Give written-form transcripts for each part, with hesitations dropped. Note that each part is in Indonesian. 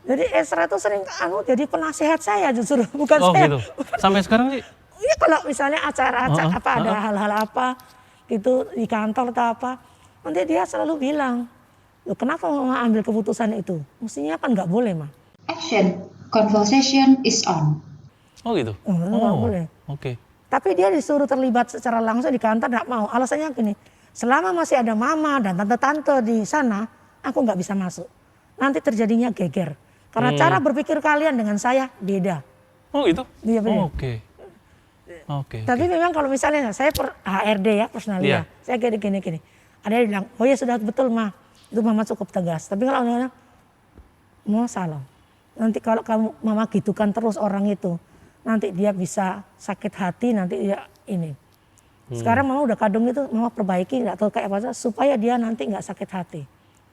Jadi Esra itu sering jadi penasehat saya justru, bukan Oh saya. gitu. Sampai sekarang sih? Iya kalau misalnya acara-acara apa ada hal-hal apa gitu di kantor atau apa, nanti dia selalu bilang, loh kenapa mama ambil keputusan itu? Mestinya kan nggak boleh mah. Action. Conversation is on. Oh gitu? Nggak boleh. Oke. Tapi dia disuruh terlibat secara langsung di kantor nggak mau. Alasannya gini, selama masih ada mama dan tante-tante di sana, aku nggak bisa masuk. Nanti terjadinya geger. Karena cara berpikir kalian dengan saya beda. Oh gitu? Iya benar. Oke. Oke. Tapi memang kalau misalnya saya HRD ya personalia, saya gini. Ada yang bilang, oh ya sudah betul mah, itu mama cukup tegas. Tapi kalau orang mau salah, nanti kalau kamu mama gitukan terus orang itu, nanti dia bisa sakit hati, nanti dia ini. Sekarang mama udah kadung itu, mama perbaiki, nggak tahu kayak apa, supaya dia nanti nggak sakit hati.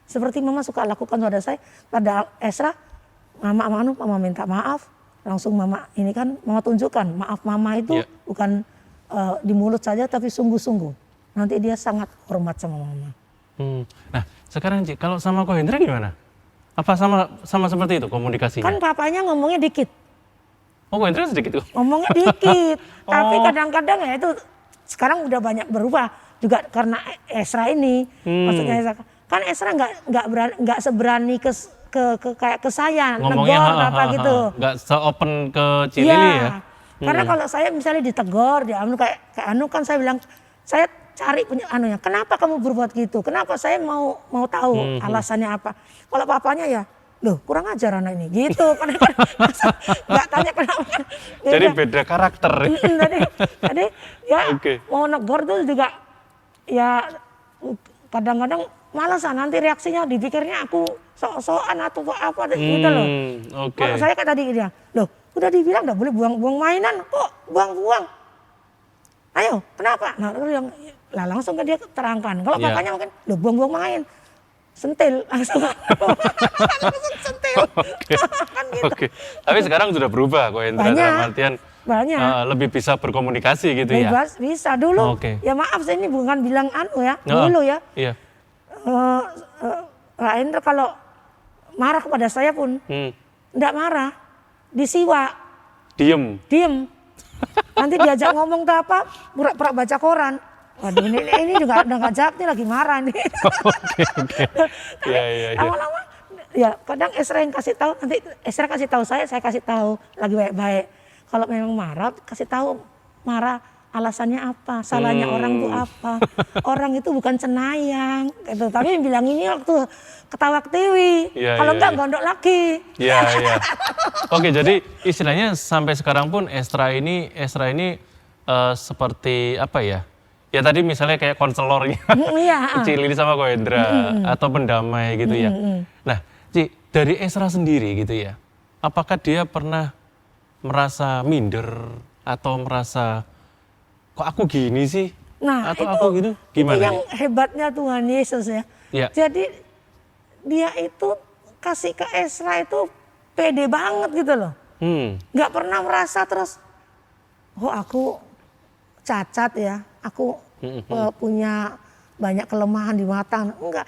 Seperti mama suka lakukan pada saya, pada Esra, mama minta maaf. Langsung mama ini kan mama tunjukkan maaf mama itu bukan di mulut saja tapi sungguh-sungguh. Nanti dia sangat hormat sama mama. Nah sekarang Ci, kalau sama Ko Hendra gimana? Apa sama seperti itu komunikasinya? Kan papanya ngomongnya dikit. Oh Ko Hendra sedikit tuh? Ngomongnya dikit. Tapi kadang-kadang ya itu sekarang udah banyak berubah. Juga karena Esra ini. Maksudnya Esra, kan Esra nggak seberani kayak ke saya, ngomongnya negor apa gitu. Nggak se-open ke Cilili ya? Karena kalau saya misalnya ditegor, kayak kan saya bilang, saya cari anunya, kenapa kamu berbuat gitu? Kenapa saya mau tahu alasannya apa? Kalau papanya ya, loh kurang ajar anak ini, gitu. Nggak tanya kenapa. Jadi beda karakter. Jadi ya mau negor tuh juga, ya kadang-kadang malasan nanti reaksinya dipikirnya aku sok-sokan atau apa gitu loh. Kalau saya kayak tadi dia, loh udah dibilang nggak boleh buang-buang mainan, kok buang-buang? Ayo, kenapa? Nah langsung ke dia terangkan. Kalau papanya mungkin, loh buang-buang main, sentil langsung sentil. Kan gitu. Tapi sekarang sudah berubah Ko Hendra dalam artian lebih bisa berkomunikasi gitu ya? Bisa dulu. Ya maaf saya ini bukan bilang dulu ya. Iya. Pak Hendra kalau marah kepada saya pun enggak marah, disiwa. Diem. Nanti diajak ngomong tuh apa, pura-pura baca koran. Waduh ini juga udah nggak jawab nih lagi marah nih. Lama-lama ya kadang Esra yang kasih tahu, nanti Esra kasih tahu saya kasih tahu lagi baik-baik. Kalau memang marah kasih tahu marah. Alasannya apa, salahnya orang itu apa. Orang itu bukan cenayang. Gitu. Tapi bilang ini waktu ketawa ketiwi. Kalau enggak gondok lagi. Iya. Oke, jadi istilahnya sampai sekarang pun Esra ini seperti apa ya? Ya tadi misalnya kayak konselornya Cilili sama Ko Hendra atau pendamai gitu ya. Nah, Ci, dari Esra sendiri gitu ya. Apakah dia pernah merasa minder atau merasa kok aku gini sih? Nah, atau aku gitu? Gimana? Itu yang hebatnya Tuhan Yesus ya. Jadi dia itu kasih ke Esra itu pede banget gitu loh. Gak pernah merasa terus, oh aku cacat ya, aku punya banyak kelemahan di mata. Enggak,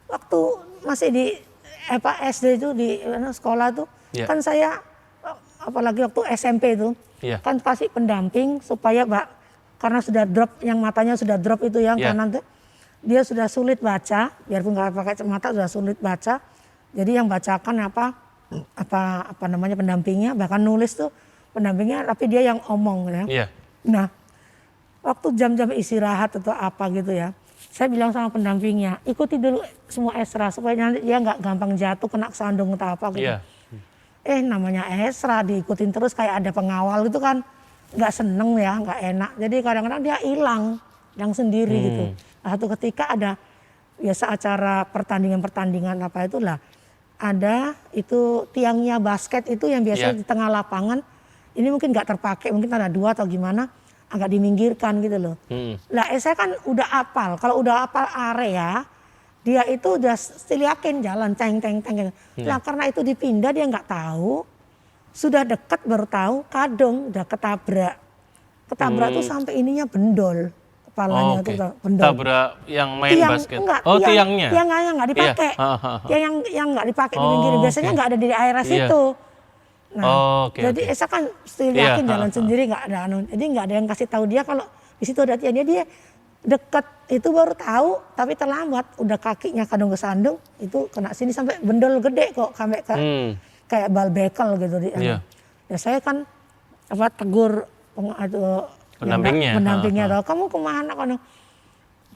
waktu masih di SD itu di sekolah tuh, kan saya apalagi waktu SMP itu, kan kasih pendamping supaya karena sudah drop, yang matanya sudah drop itu yang kanan tuh, dia sudah sulit baca, biarpun nggak pakai kacamata sudah sulit baca. Jadi yang bacakan apa namanya pendampingnya, bahkan nulis tuh pendampingnya, tapi dia yang omong ya. Nah, waktu jam-jam istirahat atau apa gitu ya, saya bilang sama pendampingnya, ikuti dulu semua Esra supaya nanti dia nggak gampang jatuh kena sandung atau apa gitu. Namanya Esra diikutin terus kayak ada pengawal gitu kan. Nggak seneng ya, nggak enak. Jadi kadang-kadang dia hilang sendiri gitu. Satu ketika ada biasa acara pertandingan apa itulah, ada itu tiangnya basket itu yang biasanya di tengah lapangan. Ini mungkin nggak terpakai, mungkin ada 2 atau gimana, agak diminggirkan gitu loh. Lah saya kan udah apal, kalau udah apal area, dia itu udah still yakin jalan teng. Nah karena itu dipindah dia nggak tahu. Sudah dekat baru tahu kadung udah ketabrak tuh sampai ininya bendol kepalanya Oke. itu bendol. Tabrak yang main basket. Tiangnya. Tiangnya nggak dipakai. Iya. Yang nggak dipakai di pinggir. Biasanya nggak ada di daerah situ. Nah, jadi Esa kan yakin jalan sendiri nggak ada jadi nggak ada yang kasih tahu dia kalau di situ ada tiangnya. Dia deket itu baru tahu, tapi terlambat. Udah kakinya kadang kesandung, itu kena sini sampai bendol gede kok, sampai kayak bal bekel gitu. Ya saya kan tegur pendampingnya, kamu kemana?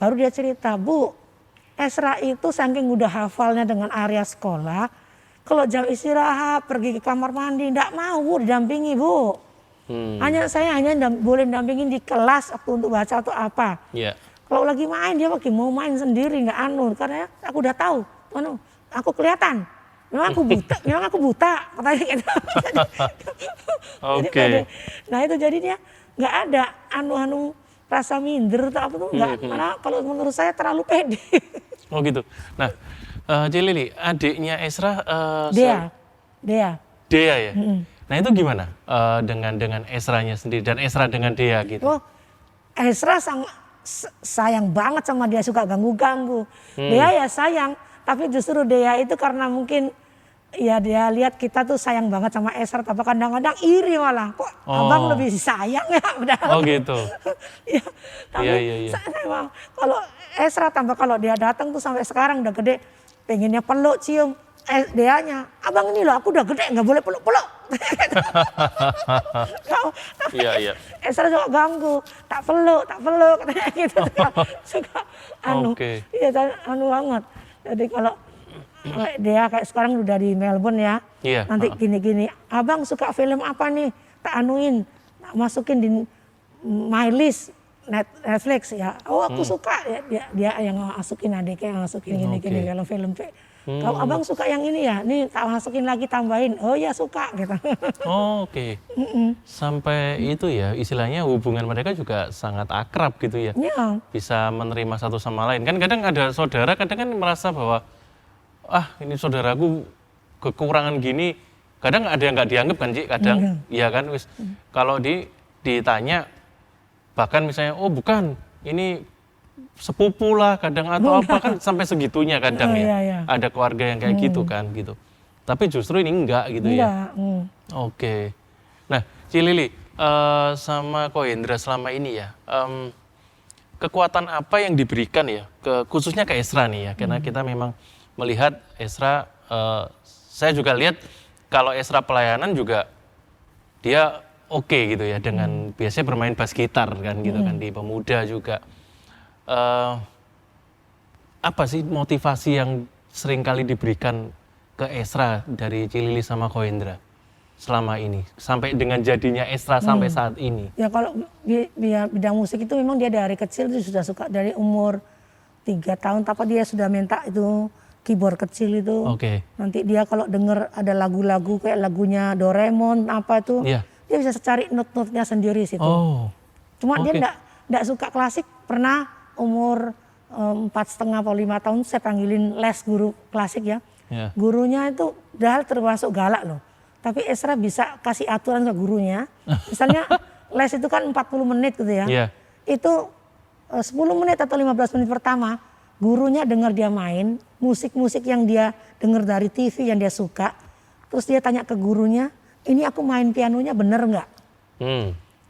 Baru dia cerita, Bu, Esra itu saking udah hafalnya dengan area sekolah, kalau jam istirahat pergi ke kamar mandi, enggak mau Bu didampingi Bu. Saya hanya boleh dampingin di kelas waktu untuk baca atau apa. Kalau lagi main dia mau main sendiri nggak karena aku udah tahu, aku kelihatan. Memang aku buta, katanya gitu. Oke. Nah itu jadinya nggak ada rasa minder atau apa tuh nggak. Karena kalau menurut saya terlalu pede. Oh gitu. Nah, Cilili, adiknya Esra. Dea ya. Nah itu gimana dengan Esranya sendiri dan Esra dengan Dea gitu? Oh, Esra sayang banget sama dia, suka ganggu-ganggu. Dea ya sayang. Tapi justru Dea itu karena mungkin ya dia lihat kita tuh sayang banget sama Esra, tapi kadang-kadang iri malah. Kok abang lebih sayang ya? Oh gitu. Ya, tapi saya kalau Esra tambah kalau dia datang tuh sampai sekarang udah gede, pengennya peluk, cium. Deanya, abang ini loh aku udah gede nggak boleh peluk-peluk. Iya. Esra juga ganggu, tak peluk katanya gitu. Suka iya banget. Jadi kalau dia kayak sekarang udah di Melbourne ya, nanti gini-gini, abang suka film apa nih, tak tak masukin di my list Netflix ya. Oh aku suka ya, dia yang masukin, adiknya yang masukin gini-gini film-film. Kalau abang suka yang ini ya, nih tak masukin lagi, tambahin. Oh ya suka gitu. Oke. Sampai itu ya, istilahnya hubungan mereka juga sangat akrab gitu ya. Bisa menerima satu sama lain. Kan kadang ada saudara, kadang kan merasa bahwa ini saudaraku kekurangan gini. Kadang ada yang nggak dianggap kan, Ci. Kadang ya kan, kalau ditanya, bahkan misalnya, oh bukan, ini sepupu lah kadang atau apa kan sampai segitunya kadang ya. Ada keluarga yang kayak gitu kan gitu. Tapi justru ini enggak gitu ya. Oke. Nah, Cilili sama Ko Hendra selama ini ya, kekuatan apa yang diberikan ya khususnya ke Esra nih ya, karena kita memang melihat Esra, saya juga lihat kalau Esra pelayanan juga dia oke gitu ya dengan biasanya bermain bass gitar kan gitu kan di pemuda juga. Apa sih motivasi yang sering kali diberikan ke Esra dari Cilili sama Ko Hendra selama ini sampai dengan jadinya Esra sampai saat ini? Ya kalau bidang musik itu memang dia dari kecil itu sudah suka, dari umur 3 tahun tapi dia sudah minta itu keyboard kecil itu. Nanti dia kalau denger ada lagu-lagu kayak lagunya Doraemon apa itu, dia bisa cari not-notnya sendiri situ. Cuma dia enggak suka klasik. Pernah umur 4,5 atau 5 tahun saya panggilin les guru klasik ya. Gurunya itu termasuk galak loh. Tapi Esra bisa kasih aturan ke gurunya. Misalnya les itu kan 40 menit gitu ya. Itu 10 menit atau 15 menit pertama gurunya dengar dia main musik-musik yang dia dengar dari TV yang dia suka. Terus dia tanya ke gurunya, ini aku main pianonya bener nggak?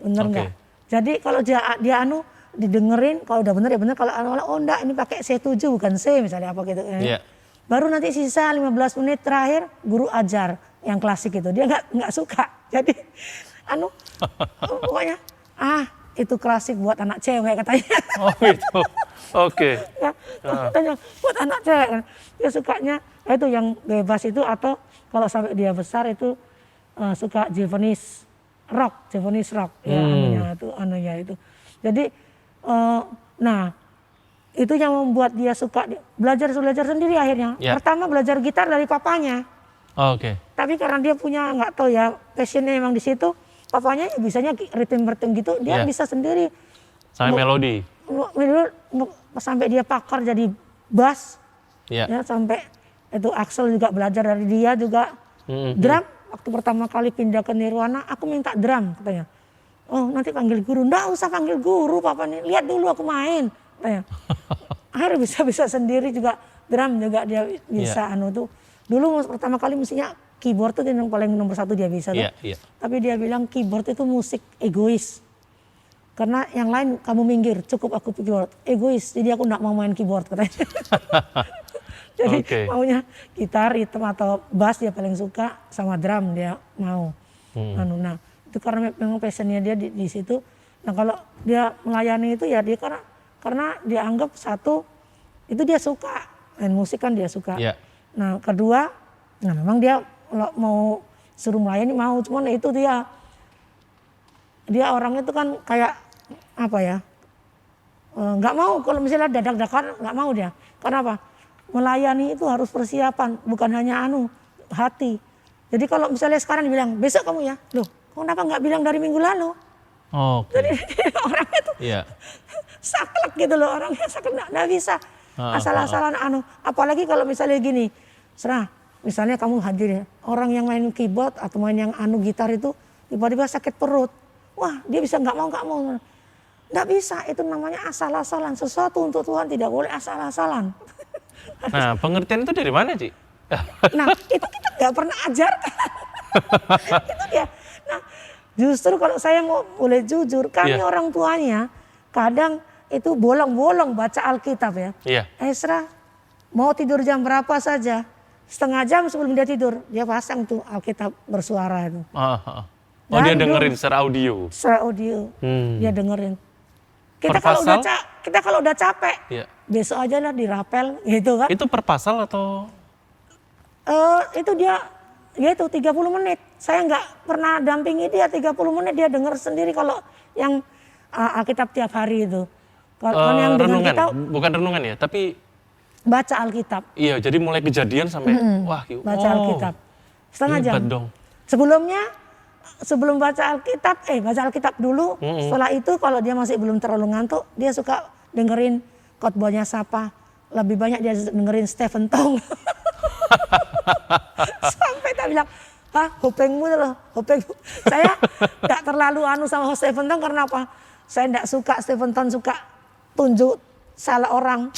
Bener nggak? Jadi kalau dia didengerin, kalau udah bener ya bener, kalau enggak ini pakai C7 bukan C misalnya apa gitu. Baru nanti sisa 15 menit terakhir guru ajar yang klasik itu. Dia nggak suka. Jadi pokoknya itu klasik buat anak cewek katanya. Oh gitu. Oke. Katanya buat anak cewek. Dia sukanya itu yang bebas itu, atau kalau sampai dia besar itu suka Japanese rock ya anunya itu. Jadi itu yang membuat dia suka belajar sendiri akhirnya. Pertama belajar gitar dari papanya. Tapi karena dia punya nggak tahu ya passionnya memang di situ, papanya bisanya ritme gitu, dia bisa sendiri. Sampai melodi. Sampai dia pakar jadi bass. Ya sampai itu Axel juga belajar dari dia juga. Drum waktu pertama kali pindah ke Nirwana, aku minta drum katanya. Oh nanti panggil guru, nggak usah panggil guru papa nih, lihat dulu aku main. Akhirnya bisa sendiri juga, drum juga dia bisa tuh. Dulu pertama kali mestinya keyboard tuh yang paling nomor 1 dia bisa tuh. Tapi dia bilang keyboard itu musik egois. Karena yang lain kamu minggir, cukup aku keyboard. Egois, jadi aku nggak mau main keyboard katanya. Jadi maunya gitar, ritme atau bass dia paling suka, sama drum dia mau. Nah itu karena memang passionnya dia di situ. Nah kalau dia melayani itu ya dia karena dia anggap satu itu dia suka main musik kan dia suka. Nah kedua, nah memang dia mau suruh melayani mau, cuman itu dia orangnya itu kan kayak apa ya, nggak mau kalau misalnya dadak-dakan nggak mau dia. Karena apa? Melayani itu harus persiapan, bukan hanya hati. Jadi kalau misalnya sekarang dibilang besok kamu ya, loh kenapa nggak bilang dari minggu lalu? Jadi orangnya tuh saklek gitu loh, orangnya saklek, nggak bisa asal-asalan apalagi kalau misalnya gini, misalnya kamu hadir ya, orang yang main keyboard atau main yang gitar itu tiba-tiba sakit perut, wah dia bisa nggak mau, nggak bisa, itu namanya asal-asalan. Sesuatu untuk Tuhan tidak boleh asal-asalan. Nah pengertian itu dari mana Ci? Nah itu kita nggak pernah ajarkan. Itu dia. Nah justru kalau saya mau boleh jujur, kami orang tuanya kadang itu bolong-bolong baca Alkitab ya. Ezra mau tidur jam berapa saja, setengah jam sebelum dia tidur dia pasang tuh Alkitab bersuara itu. Dia dengerin secara audio. Secara audio dia dengerin. Kita kalau udah capek, besok aja lah dirapel gitu kan. Itu per pasal atau? Itu dia itu 30 menit. Saya nggak pernah dampingi dia 30 menit, dia denger sendiri kalau yang Alkitab tiap hari itu. Kalau yang dengan renungan, kita, bukan renungan ya, tapi baca Alkitab. Iya, jadi mulai kejadian sampai baca Alkitab. Setengah jam. Dong. Sebelum baca Alkitab dulu. Setelah itu kalau dia masih belum terlalu ngantuk, dia suka dengerin khotbahnya Sapa. Lebih banyak dia dengerin Stephen Tong. Sampai tak bilang, hopengmu loh, hopengmu. Saya gak terlalu sama Stephen Tong karena apa? Saya gak suka Stephen Tong suka tunjuk salah orang.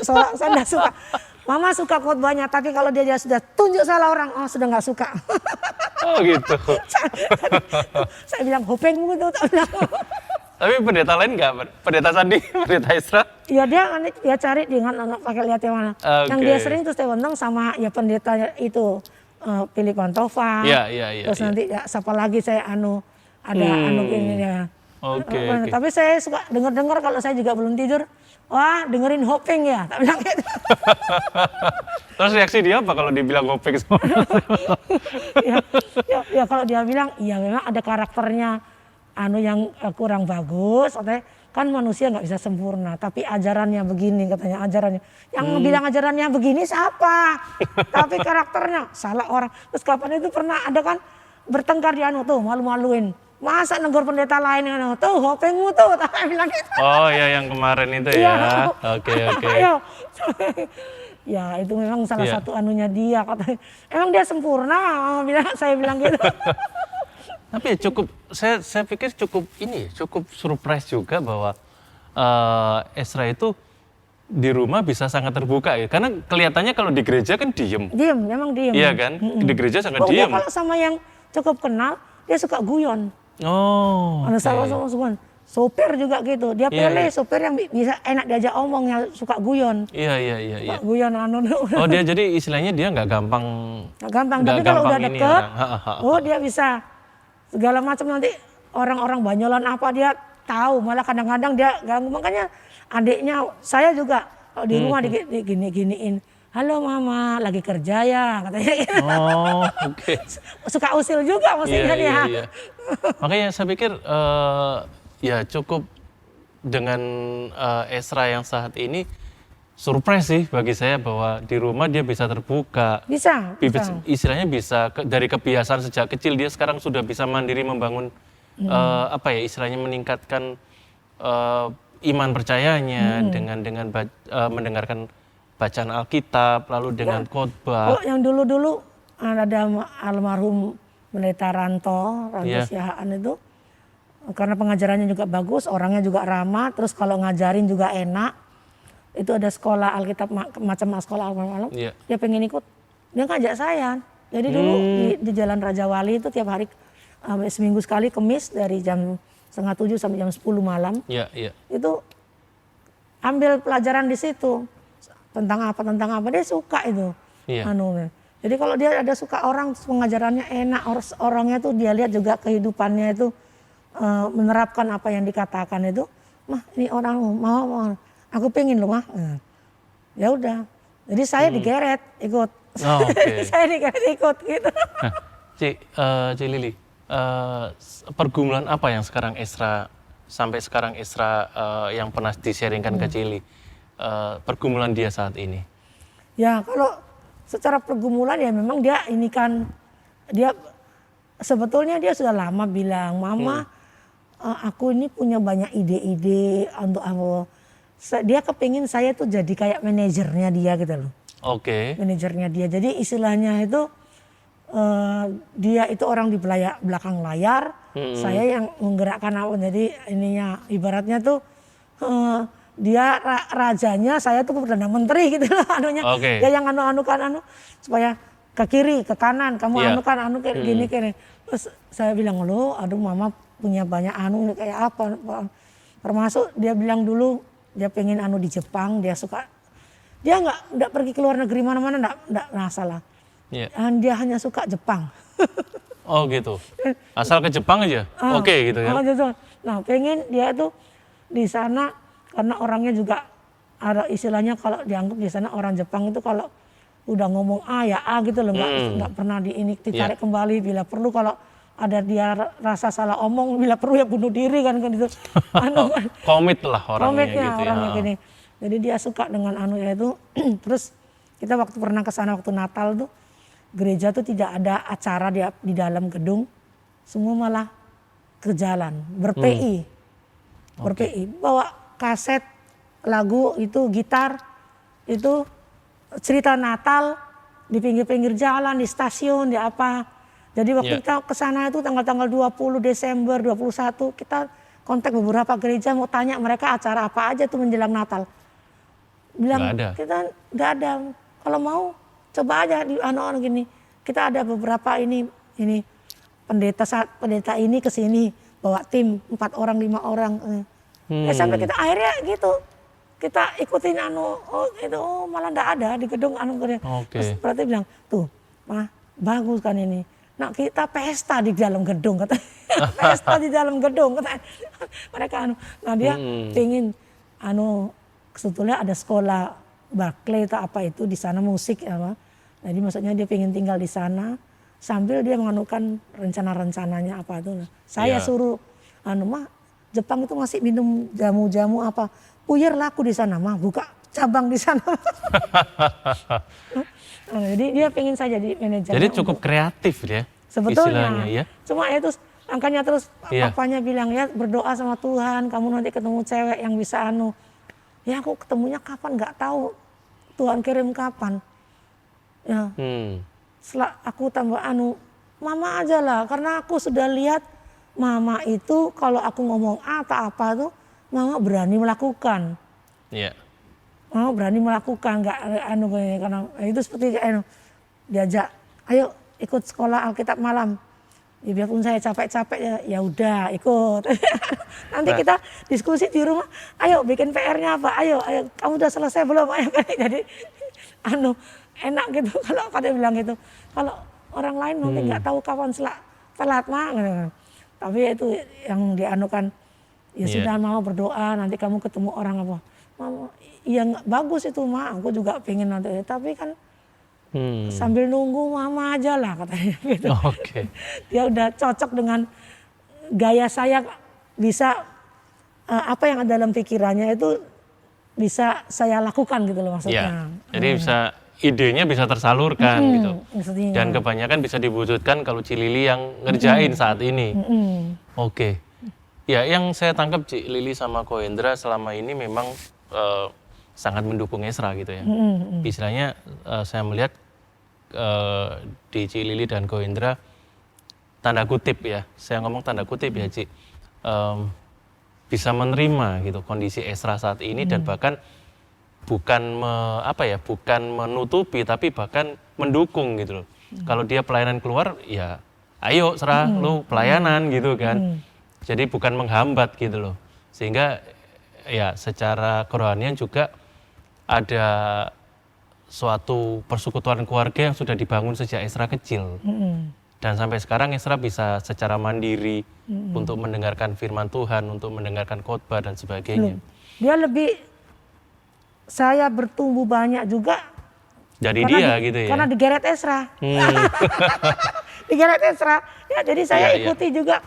Saya gak suka. Mama suka khotbahnya, tapi kalau dia sudah tunjuk salah orang, sudah gak suka. Oh gitu. Saya bilang hopengmu itu, tak bilang. Tapi pendeta lain nggak? Pendeta Sandi, pendeta Ezra? Iya dia cari dengan pakai lihat yang mana. Yang dia sering tuh Stephen Tong sama ya pendeta itu Philip Pantova. Terus nanti siapa lagi saya ada ini ya. Tapi saya suka dengar kalau saya juga belum tidur. Wah dengerin Hopeng ya, tak bilang gitu. Terus reaksi dia apa kalau dibilang Hopeng semua? ya kalau dia bilang, iya memang ada karakternya yang kurang bagus, katanya kan manusia nggak bisa sempurna, tapi ajarannya begini katanya ajarannya. Yang bilang ajarannya begini siapa? Tapi karakternya salah orang. Terus kapan itu pernah ada kan bertengkar di tuh malu-maluin. Masa negur pendeta lain tuh hopengmu tuh, tak bilang gitu. Oh ya yang kemarin itu ya. Oke. Ya itu memang salah satu anunya dia katanya. Emang dia sempurna, saya bilang gitu. Tapi cukup, saya pikir cukup surprise juga bahwa Ezra itu di rumah bisa sangat terbuka ya. Karena kelihatannya kalau di gereja kan diem. Memang diem. Iya kan, di gereja sangat diem. Kalau sama yang cukup kenal, dia suka guyon. Sama sopir juga gitu. Dia pilih sopir yang bisa enak diajak omong, yang suka guyon. Iya. Guyon dia jadi istilahnya dia nggak gampang. Tapi kalau udah deket, dia bisa segala macam. Nanti orang-orang Banyolan apa dia tahu, malah kadang-kadang dia ganggu. Makanya adiknya saya juga kalau di rumah digini-giniin. Halo mama, lagi kerja ya katanya. Suka usil juga maksudnya dia. Iya. Makanya saya pikir ya cukup dengan Ezra yang saat ini surprise sih bagi saya bahwa di rumah dia bisa terbuka. Bisa. Istilahnya bisa dari kebiasaan sejak kecil dia sekarang sudah bisa mandiri membangun istilahnya meningkatkan iman percayanya dengan mendengarkan bacaan Alkitab lalu dengan khotbah. Yang dulu ada almarhum Pendeta Ranto Siahaan itu karena pengajarannya juga bagus, orangnya juga ramah, terus kalau ngajarin juga enak. Itu ada sekolah Alkitab macam sekolah Alkitab, dia pengen ikut, dia ngajak saya. Jadi dulu di Jalan Raja Wali itu tiap hari seminggu sekali Kemis dari jam 6:30 sampai jam 10 malam. Itu ambil pelajaran di situ tentang apa dia suka itu. Jadi kalau dia ada suka orang, pengajarannya enak, orangnya tuh dia lihat juga kehidupannya itu menerapkan apa yang dikatakan itu. Mah ini orang mau aku pengen loh mah. Ya udah. Jadi saya digeret ikut. Saya digeret ikut gitu. Nah, Ci Lili, pergumulan apa yang sekarang sampai sekarang Esra yang pernah di-sharingkan ke Cili, pergumulan dia saat ini? Ya kalau secara pergumulan ya memang dia ini kan, dia sebetulnya dia sudah lama bilang, Mama aku ini punya banyak ide-ide untuk aku. Dia kepingin saya tuh jadi kayak manajernya dia gitu loh. Manajernya dia, jadi istilahnya itu dia itu orang di belakang layar, saya yang menggerakkan apa. Jadi ininya ibaratnya tuh dia rajanya, saya tuh perdana menteri gitu loh anunya. Dia yang anukan supaya ke kiri, ke kanan, kamu anukan kayak gini. Terus saya bilang, loh aduh Mama punya banyak ini kayak apa. Termasuk dia bilang dulu dia pengen di Jepang, dia suka. Dia enggak pergi ke luar negeri mana-mana, enggak masalah. Dia hanya suka Jepang. Oh gitu. Asal ke Jepang aja. Gitu ya. Nah, pengen dia tuh di sana karena orangnya juga ada istilahnya, kalau dianggap di sana orang Jepang itu kalau udah ngomong A ya A gitu loh, enggak pernah ditarik kembali. Bila perlu kalau ada dia rasa salah omong, bila perlu ya bunuh diri kan gitu. Komit lah orangnya gitu ya. Gini. Jadi dia suka dengan itu. Terus kita pernah ke sana waktu Natal tuh, gereja tuh tidak ada acara di dalam gedung, semua malah ke jalan ber-PI. Ber-PI, bawa kaset lagu itu, gitar itu, cerita Natal di pinggir-pinggir jalan, di stasiun, di apa. Jadi waktu kita ke sana itu tanggal 20 Desember 21, kita kontak beberapa gereja mau tanya mereka acara apa aja tuh menjelang Natal. Bilang kita nggak ada. Kalau mau coba aja di gini. Kita ada beberapa ini pendeta ini ke sini bawa tim 4 orang 5 orang. Sampai kita akhirnya gitu. Kita ikutin malah nggak ada di gedung Terus berarti bilang, tuh mah bagus kan ini. Nah kita pesta di dalam gedung kata. Pesta di dalam gedung kata. Mereka nah dia pengen sebetulnya ada sekolah Berkeley atau apa itu di sana musik apa. Jadi maksudnya dia pengen tinggal di sana sambil dia menganukan rencana-rencananya apa itu. Saya suruh mah Jepang itu masih minum jamu-jamu apa. Puyer laku di sana mah, buka cabang di sana. Jadi dia pengen saya jadi manajer. Jadi cukup kreatif ya. Sebetulnya. Ya. Cuma itu angkanya terus papanya bilang ya berdoa sama Tuhan, kamu nanti ketemu cewek yang bisa Ya aku ketemunya kapan nggak tahu, Tuhan kirim kapan. Ya. Setelah aku tambah Mama aja lah, karena aku sudah lihat Mama itu kalau aku ngomong atau apa tuh, Mama berani melakukan. Mama berani melakukan, nggak karena itu seperti diajak, ayo ikut sekolah Alkitab malam. Ya biarpun saya capek-capek ya udah ikut. Nanti kita diskusi di rumah, ayo bikin PR-nya apa, ayo kamu udah selesai belum, ayo. Jadi enak gitu kalau pada bilang gitu. Kalau orang lain nanti nggak tahu kapan telat mah. Tapi itu yang dianukan, ya sudah mau berdoa nanti kamu ketemu orang apa. Mama, ya bagus itu mah, aku juga pengen nanti. Tapi kan sambil nunggu Mama aja lah katanya gitu. Dia udah cocok dengan gaya saya, bisa apa yang ada dalam pikirannya itu bisa saya lakukan gitu loh maksudnya. Jadi idenya bisa tersalurkan gitu. Dan kebanyakan bisa diwujudkan kalau Cilili yang ngerjain saat ini. Ya yang saya tangkap Lili sama Ko Hendra selama ini memang sangat mendukung Esra gitu ya. Istilahnya saya melihat di Ci Lili dan Ko Hendra tanda kutip ya, saya ngomong tanda kutip ya Ci, bisa menerima gitu kondisi Ezra saat ini dan bahkan bukan bukan menutupi tapi bahkan mendukung gitu loh. Kalau dia pelayanan keluar ya ayo serah lu pelayanan gitu kan. Jadi bukan menghambat gitu loh. Sehingga ya secara kerohanian juga ada suatu persekutuan keluarga yang sudah dibangun sejak Ezra kecil. Dan sampai sekarang Ezra bisa secara mandiri untuk mendengarkan firman Tuhan, untuk mendengarkan khotbah dan sebagainya. Dia lebih, saya bertumbuh banyak juga. Jadi dia gitu ya? Karena digeret Ezra. Digeret Ezra. Ya, jadi saya ikuti juga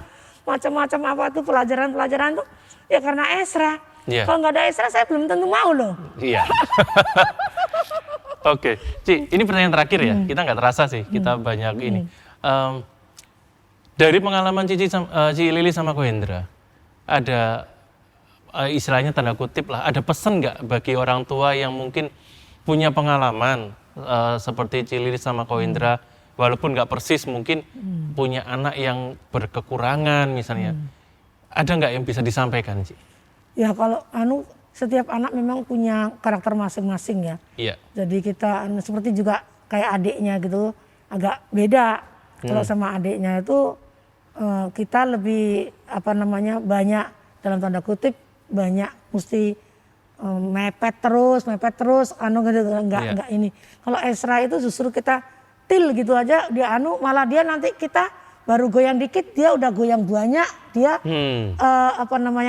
macam-macam apa tuh pelajaran-pelajaran tuh. Ya karena Ezra. Kalau nggak ada Ezra saya belum tentu mau loh. Iya. Oke, Ci, ini pertanyaan terakhir ya. Kita nggak terasa sih, kita banyak ini. Dari pengalaman Ci Lili sama Ko Hendra, ada istilahnya tanda kutip lah, ada pesan nggak bagi orang tua yang mungkin punya pengalaman seperti Ci Lili sama Ko Hendra, walaupun nggak persis mungkin punya anak yang berkekurangan misalnya, ada nggak yang bisa disampaikan, Ci? Ya kalau setiap anak memang punya karakter masing-masing ya. Iya. Jadi kita seperti juga kayak adiknya gitu, agak beda. Kalau sama adiknya itu kita lebih banyak dalam tanda kutip banyak mesti mepet terus enggak ini. Kalau Ezra itu justru kita til gitu aja dia malah dia nanti kita baru goyang dikit dia udah goyang banyak dia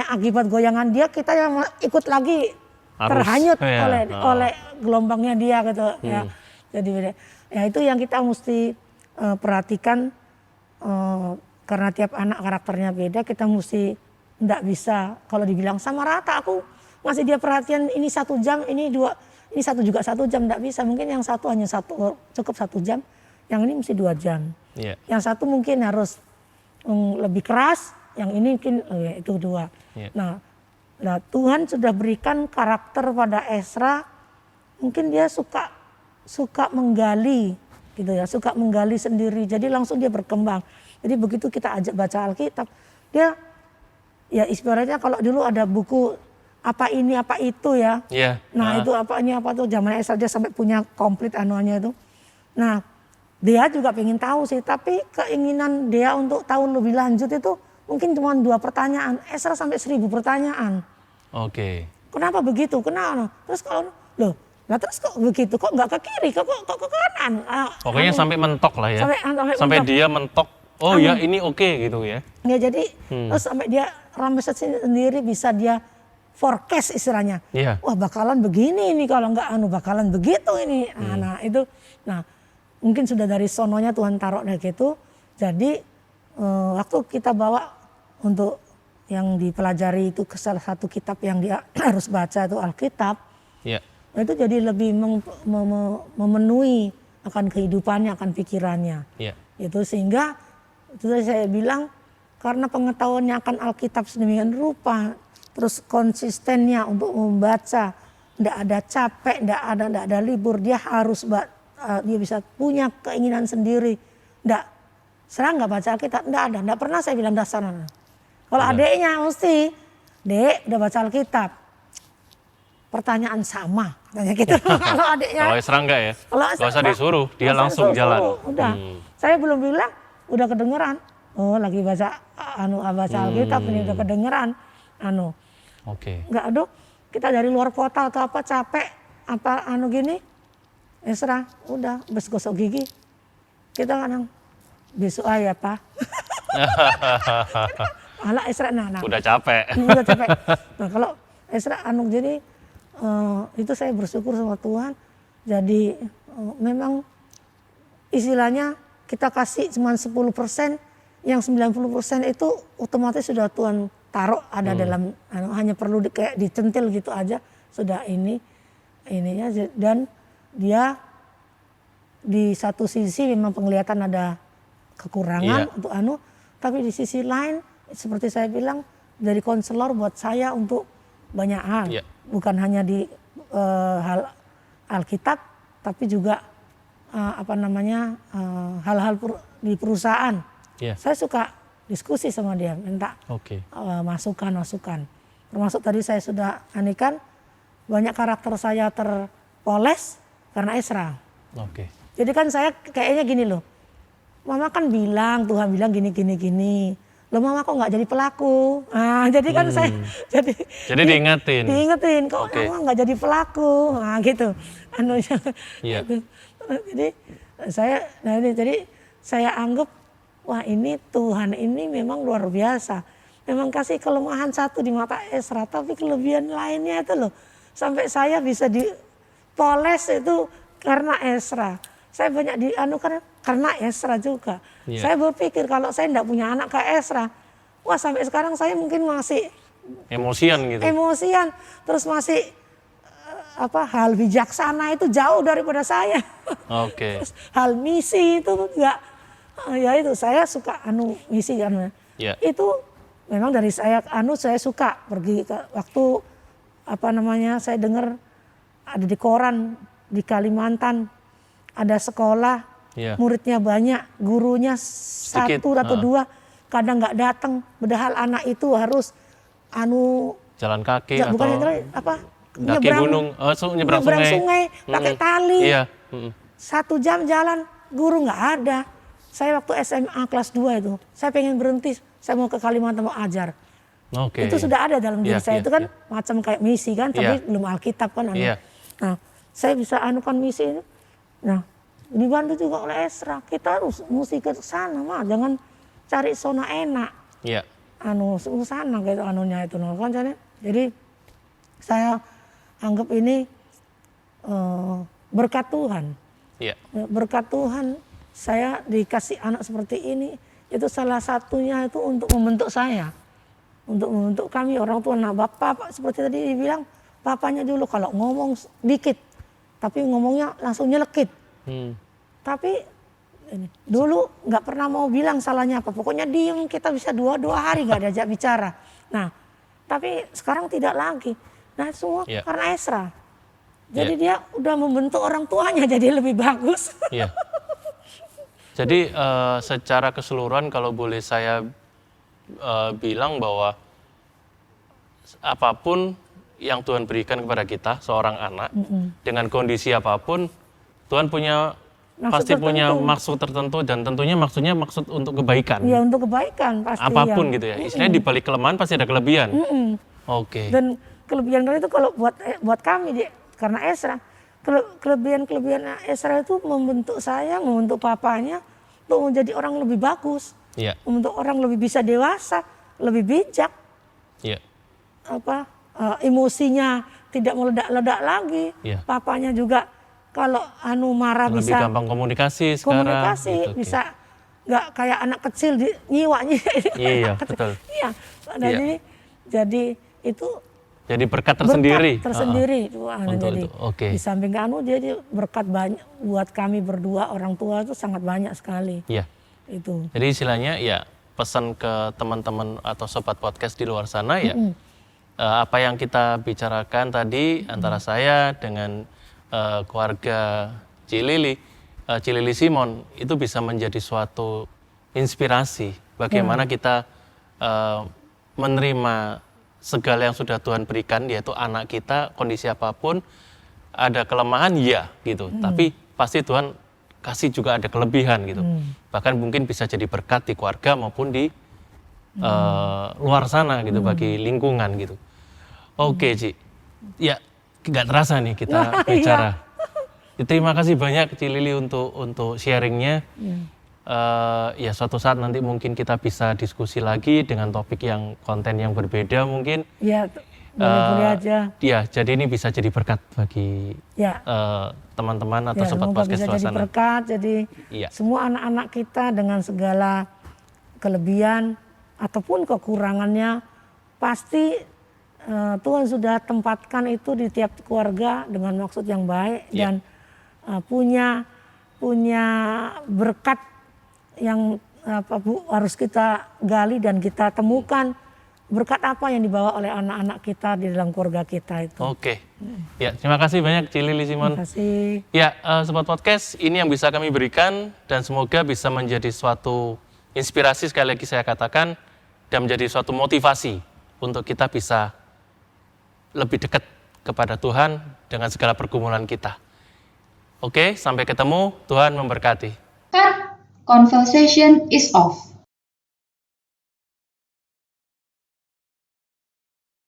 akibat goyangan dia kita yang ikut lagi terhanyut oleh gelombangnya dia gitu ya. Jadi ya itu yang kita mesti perhatikan karena tiap anak karakternya beda kita mesti enggak bisa kalau dibilang sama rata aku ngasih dia perhatian ini 1 jam ini 2 ini satu juga 1 jam enggak bisa mungkin yang satu hanya cukup 1 jam yang ini mesti 2 jam yang satu mungkin harus lebih keras yang ini mungkin itu 2 nah Tuhan sudah berikan karakter pada Ezra mungkin dia suka menggali gitu ya, suka menggali sendiri. Jadi langsung dia berkembang. Jadi begitu kita ajak baca Alkitab, dia ya ibaratnya kalau dulu ada buku apa ini apa itu ya. Nah, itu apa ini apa tuh zaman Ezra dia sampai punya komplit anuannya itu. Nah, dia juga pengen tahu sih, tapi keinginan dia untuk tahu lebih lanjut itu mungkin cuma 2 pertanyaan. Ezra sampai 1000 pertanyaan. Oke. Kenapa begitu? Kenapa? Terus kalau nah terus kok begitu, kok nggak ke kiri, kok ke kanan? Pokoknya sampai mentok lah ya. Sampai dia mentok, oh ya ini oke gitu ya. Ya jadi terus sampai dia Ramses sendiri bisa dia forecast istilahnya. Wah bakalan begini ini kalau nggak bakalan begitu ini. Nah mungkin sudah dari sononya Tuhan taruh kayak gitu. Jadi waktu kita bawa untuk yang dipelajari itu ke salah satu kitab yang dia harus baca itu Alkitab. Itu jadi lebih memenuhi akan kehidupannya, akan pikirannya. Itu sehingga itu saya bilang karena pengetahuannya akan Alkitab sedemikian rupa, terus konsistennya untuk membaca, tidak ada capek, tidak ada libur, dia harus dia bisa punya keinginan sendiri. Serang nggak baca Alkitab, tidak pernah saya bilang dasar. Kalau adiknya mesti, Dek udah baca Alkitab. Pertanyaan sama, katanya gitu. Kalau adiknya. Kalau Ezra enggak ya? Kalau usah disuruh, dia langsung jalan. Udah. Saya belum bilang, udah kedengeran. Oh, lagi baca Alkitab ini udah kedengeran. Oke. Enggak, kita dari luar kota atau apa capek, gini. Ezra, udah bes gosok gigi. Kita kadang besok aja, Pak. Alah Ezra, udah capek. Udah capek. Nah, kalau Ezra jadi itu saya bersyukur sama Tuhan. Jadi memang istilahnya kita kasih cuma 10%, yang 90% itu otomatis sudah Tuhan taruh ada dalam hanya perlu kayak dicentil gitu aja sudah ininya dan dia di satu sisi memang penglihatan ada kekurangan untuk tapi di sisi lain seperti saya bilang dari konselor buat saya untuk banyak hal. Bukan hanya di hal Alkitab, tapi juga hal-hal di perusahaan. Saya suka diskusi sama dia, minta Oke. masukan. Termasuk tadi saya sudah anikan, banyak karakter saya terpoles karena Esra. Oke. Jadi kan saya kayaknya gini loh, Mama kan bilang, Tuhan bilang gini. Loh Mama kok nggak jadi pelaku? Nah, jadi kan saya Jadi diingetin. kok Mama nggak jadi pelaku? Nah gitu. Iya. Gitu. Jadi saya anggap wah ini Tuhan ini memang luar biasa. Memang kasih kelemahan satu di mata Esra, tapi kelebihan lainnya itu loh. Sampai saya bisa dipoles itu karena Esra. Saya banyak dianukan karena Esra juga. Iya. Saya berpikir kalau saya tidak punya anak kayak Esra, wah sampai sekarang saya mungkin masih Emosian gitu. Terus masih hal bijaksana itu jauh daripada saya. Oke. Terus hal misi itu juga, ya itu saya suka misi kan. Iya. Itu memang dari saya suka pergi ke waktu saya dengar ada di koran di Kalimantan. Ada sekolah, muridnya banyak, gurunya sedikit, 1 atau 2, kadang nggak datang. Padahal anak itu harus jalan kaki bukan nyebrang gunung, nyebrang sungai pakai tali. Iya. 1 jam jalan, guru nggak ada. Saya waktu SMA kelas 2 itu, saya pengen berhenti, saya mau ke Kalimantan mau ajar. Oke. Itu sudah ada dalam diri saya itu kan macam kayak misi kan, tapi belum Alkitab kan. Nah, saya bisa anukan misi ini. Nah, dibantu juga oleh Esra. Kita harus mesti ke sana, mah jangan cari zona enak. Iya. Sana gitu itu kan. Jadi saya anggap ini berkat Tuhan. Iya. Berkat Tuhan saya dikasih anak seperti ini. Itu salah satunya itu untuk membentuk saya. Untuk membentuk kami orang tua. Nah, Bapak seperti tadi dibilang, papanya dulu kalau ngomong dikit, tapi ngomongnya langsung nyelekit. Tapi dulu nggak pernah mau bilang salahnya apa. Pokoknya diem, kita bisa dua hari nggak diajak bicara. Nah, tapi sekarang tidak lagi. Nah, semua karena Esra. Jadi dia udah membentuk orang tuanya jadi lebih bagus. Iya. Jadi secara keseluruhan kalau boleh saya bilang bahwa apapun yang Tuhan berikan kepada kita seorang anak dengan kondisi apapun Tuhan punya maksud tertentu dan tentunya maksud untuk kebaikan. Iya, untuk kebaikan pasti. Apapun gitu ya. Istilahnya di balik kelemahan pasti ada kelebihan. Oke. Dan kelebihan itu kalau buat kami karena Esra, kelebihan Esra itu membentuk saya, membentuk papanya untuk menjadi orang lebih bagus. Iya. Membentuk orang lebih bisa dewasa, lebih bijak. Iya. Emosinya tidak meledak-ledak lagi. Iya. Papanya juga kalau marah lebih bisa gampang komunikasi sekarang. Gitu, bisa nggak kayak anak kecil nyiwanya. Iya, betul. Iya. Jadi itu jadi berkat tersendiri. Jadi di samping jadi berkat banyak buat kami berdua orang tua itu sangat banyak sekali. Iya. Itu. Jadi istilahnya ya pesan ke teman-teman atau sobat podcast di luar sana ya. Apa yang kita bicarakan tadi antara saya dengan keluarga Cilili Simon itu bisa menjadi suatu inspirasi bagaimana kita menerima segala yang sudah Tuhan berikan, yaitu anak kita kondisi apapun ada kelemahan gitu, tapi pasti Tuhan kasih juga ada kelebihan gitu, bahkan mungkin bisa jadi berkat di keluarga maupun di luar sana gitu bagi lingkungan gitu. Oke Ci, ya nggak terasa nih kita bicara. Terima kasih banyak Cilili untuk sharingnya. Ya suatu saat nanti mungkin kita bisa diskusi lagi dengan topik yang konten yang berbeda mungkin. Ya, boleh aja. Ya, jadi ini bisa jadi berkat bagi teman-teman atau sobat podcast luar sana. Bisa jadi berkat, jadi semua anak-anak kita dengan segala kelebihan ataupun kekurangannya pasti Tuhan sudah tempatkan itu di tiap keluarga dengan maksud yang baik dan punya berkat yang harus kita gali dan kita temukan berkat apa yang dibawa oleh anak-anak kita di dalam keluarga kita itu. Oke. Ya, terima kasih banyak Cilili Simon. Terima kasih. Ya, sobat podcast, ini yang bisa kami berikan dan semoga bisa menjadi suatu inspirasi, sekali lagi saya katakan, dan menjadi suatu motivasi untuk kita bisa lebih dekat kepada Tuhan dengan segala pergumulan kita. Oke, sampai ketemu. Tuhan memberkati. Cut. Conversation is off.